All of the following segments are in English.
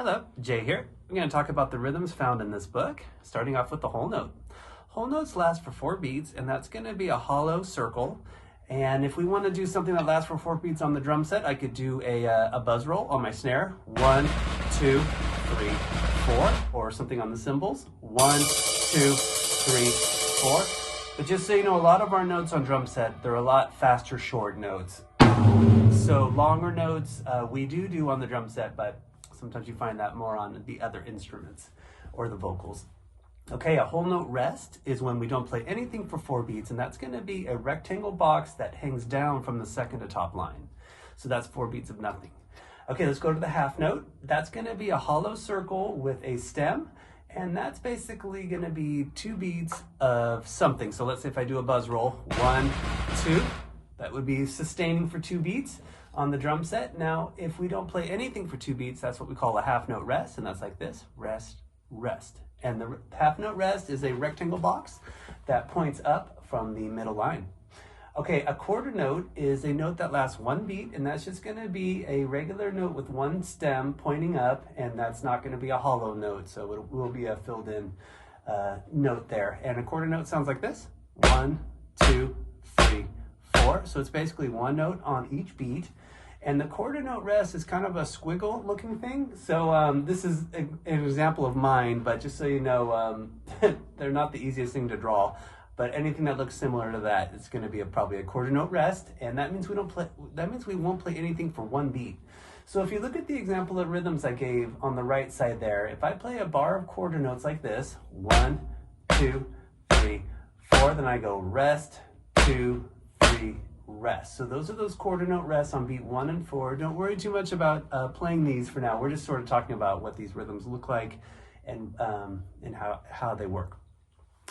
Hello, Jay here. We're going to talk about the rhythms found in this book, starting off with the whole note. Whole notes last for 4 beats, and that's going to be a hollow circle. And if we want to do something that lasts for 4 beats on the drum set, I could do a buzz roll on my snare. 1, 2, 3, 4, or something on the cymbals. 1, 2, 3, 4. But just so you know, a lot of our notes on drum set, they're a lot faster short notes. So longer notes we do on the drum set, but sometimes you find that more on the other instruments or the vocals. Okay, a whole note rest is when we don't play anything for 4 beats, and that's going to be a rectangle box that hangs down from the second to top line. So that's 4 beats of nothing. Okay, let's go to the half note. That's going to be a hollow circle with a stem, and that's basically going to be 2 beats of something. So let's say if I do a buzz roll, 1, 2, that would be sustaining for 2 beats on the drum set. Now, if we don't play anything for 2 beats, that's what we call a half note rest, and that's like this, rest, rest. And the half note rest is a rectangle box that points up from the middle line. Okay, a quarter note is a note that lasts 1 beat, and that's just going to be a regular note with 1 stem pointing up, and that's not going to be a hollow note, so it will be a filled in note there. And a quarter note sounds like this, 1, 2, 3, 4. So it's basically 1 note on each beat. And the quarter note rest is kind of a squiggle looking thing. So this is an example of mine, but just so you know, they're not the easiest thing to draw. But anything that looks similar to that, it's going to be probably a quarter note rest, and that means we won't play anything for 1 beat. So if you look at the example of rhythms I gave on the right side there, if I play a bar of quarter notes like this, 1, 2, 3, 4, then I go rest, 2, 3, rest. So those are those quarter note rests on beat 1 and 4. Don't worry too much about playing these for now. We're just sort of talking about what these rhythms look like and how they work.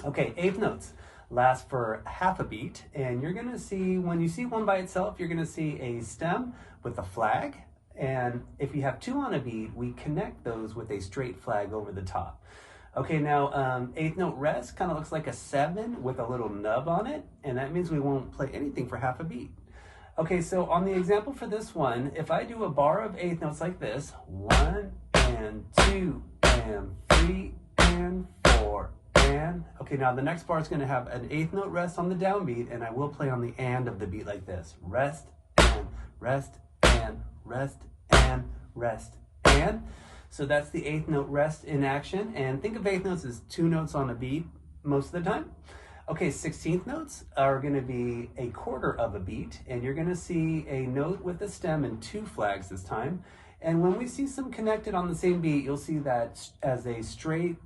Okay, eighth notes last for half a beat, and you're going to see, when you see one by itself, you're going to see a stem with a flag, and if you have 2 on a beat, we connect those with a straight flag over the top. Okay, now eighth note rest kind of looks like a 7 with a little nub on it, and that means we won't play anything for half a beat. Okay, so on the example for this one, if I do a bar of eighth notes like this, 1 and 2 and 3 and 4 and, okay, now the next bar is going to have an eighth note rest on the downbeat, and I will play on the and of the beat like this, rest and rest and rest and rest and. So that's the eighth note rest in action, and think of eighth notes as 2 notes on a beat most of the time. Okay, 16th notes are going to be a quarter of a beat, and you're going to see a note with a stem and 2 flags this time. And when we see some connected on the same beat, you'll see that as a straight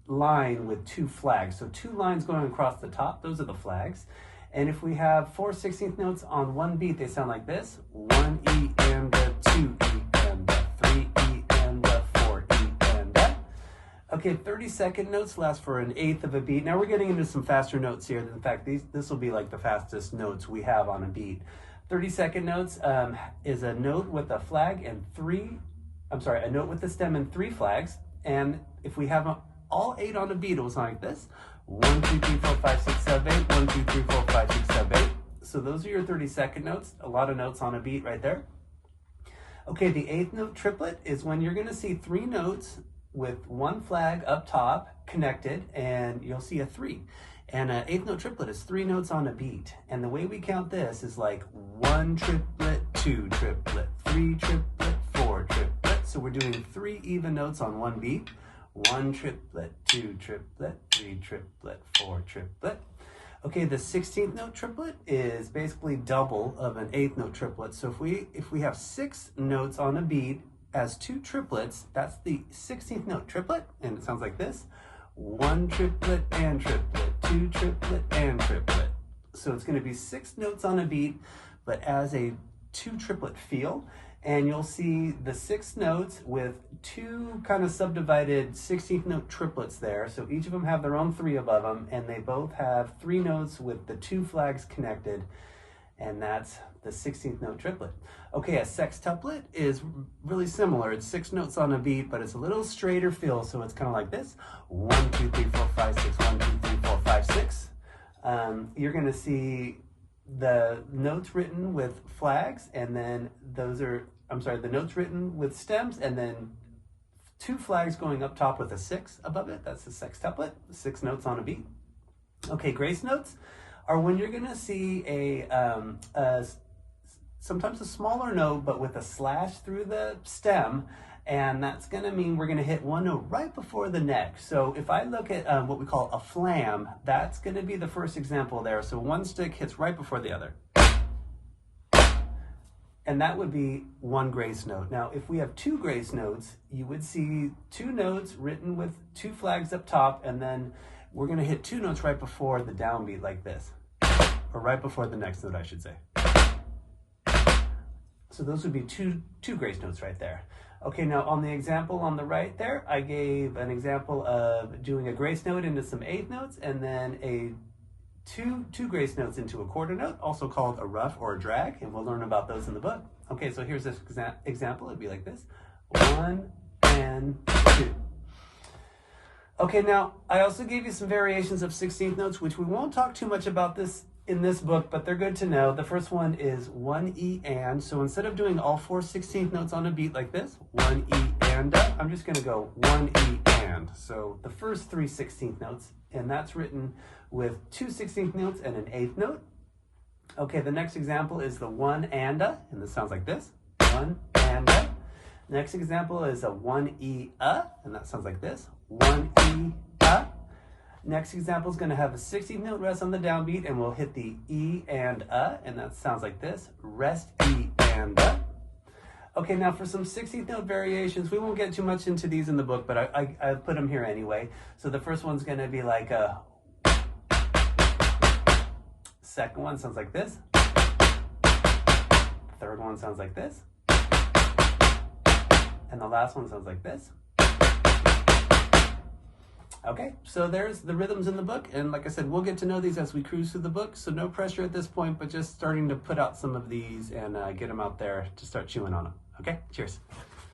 line with 2 flags. So 2 lines going across the top, those are the flags. And if we have 4 16th notes on 1 beat, they sound like this, 1 E and a 2 E and a 3 E and a 4 E and a. Okay, 30-second notes last for an eighth of a beat. Now we're getting into some faster notes here. In fact, this will be like the fastest notes we have on a beat. 30-second notes is a note with a flag and a note with a stem and 3 flags. And if we have all 8 on a beat, it will sound like this. 1, 2, 3, 4, 5, 6, 7, 8. 1, 2, 3, 4, 5, 6, 7, 8. So those are your 30-second notes. A lot of notes on a beat right there. Okay, the eighth note triplet is when you're going to see 3 notes with 1 flag up top connected, and you'll see a 3. And an eighth note triplet is 3 notes on a beat. And the way we count this is like 1 triplet, 2 triplet, 3 triplet, 4 triplet. So we're doing 3 even notes on 1 beat. 1 triplet, 2 triplet, 3 triplet, 4 triplet. Okay, the 16th note triplet is basically double of an eighth note triplet. So if we have 6 notes on a beat as 2 triplets, that's the 16th note triplet, and it sounds like this. 1 triplet and triplet, 2 triplet and triplet. So it's going to be 6 notes on a beat, but as a 2 triplet feel. And you'll see the 6 notes with 2 kind of subdivided 16th note triplets there. So each of them have their own 3 above them, and they both have 3 notes with the 2 flags connected, and that's the 16th note triplet. Okay, a sextuplet is really similar. It's 6 notes on a beat, but it's a little straighter feel, so it's kind of like this. 1, 2, 3, 4, 5, 6, 1, 2, 3, 4, 5, 6. You're going to see the notes written with flags, and then the notes written with stems, and then 2 flags going up top with a 6 above it. That's the sextuplet, 6 notes on a beat. Okay, grace notes are when you're going to see sometimes a smaller note, but with a slash through the stem, and that's going to mean we're going to hit one note right before the next. So if I look at what we call a flam, that's going to be the first example there. So one stick hits right before the other. And that would be 1 grace note. Now, if we have 2 grace notes, you would see 2 notes written with 2 flags up top, and then we're going to hit 2 notes right before the downbeat like this, or right before the next note, I should say. So those would be two grace notes right there. Okay, now on the example on the right there, I gave an example of doing a grace note into some 8th notes, and then two grace notes into a quarter note, also called a rough or a drag, and we'll learn about those in the book. Okay, so here's this example. It'd be like this: 1 and 2. Okay, now I also gave you some variations of 16th notes, which we won't talk too much about this in this book, but they're good to know. The first one is 1 E and. So instead of doing all 4 16th notes on a beat like this, 1 E and, I'm just going to go 1 E and. So the first 3 16th notes, and that's written with 2 16th notes and an 8th note. Okay, the next example is the 1 and this sounds like this: 1 and. Next example is a 1 E and that sounds like this: 1 E Next example is going to have a 16th note rest on the downbeat, and we'll hit the E and that sounds like this: rest E and Okay, now for some 16th note variations, we won't get too much into these in the book, but I put them here anyway. So the first one's going to be like a. Second one sounds like this. Third one sounds like this. And the last one sounds like this. Okay, so there's the rhythms in the book, and like I said, we'll get to know these as we cruise through the book, so no pressure at this point, but just starting to put out some of these and get them out there to start chewing on them. Okay, cheers.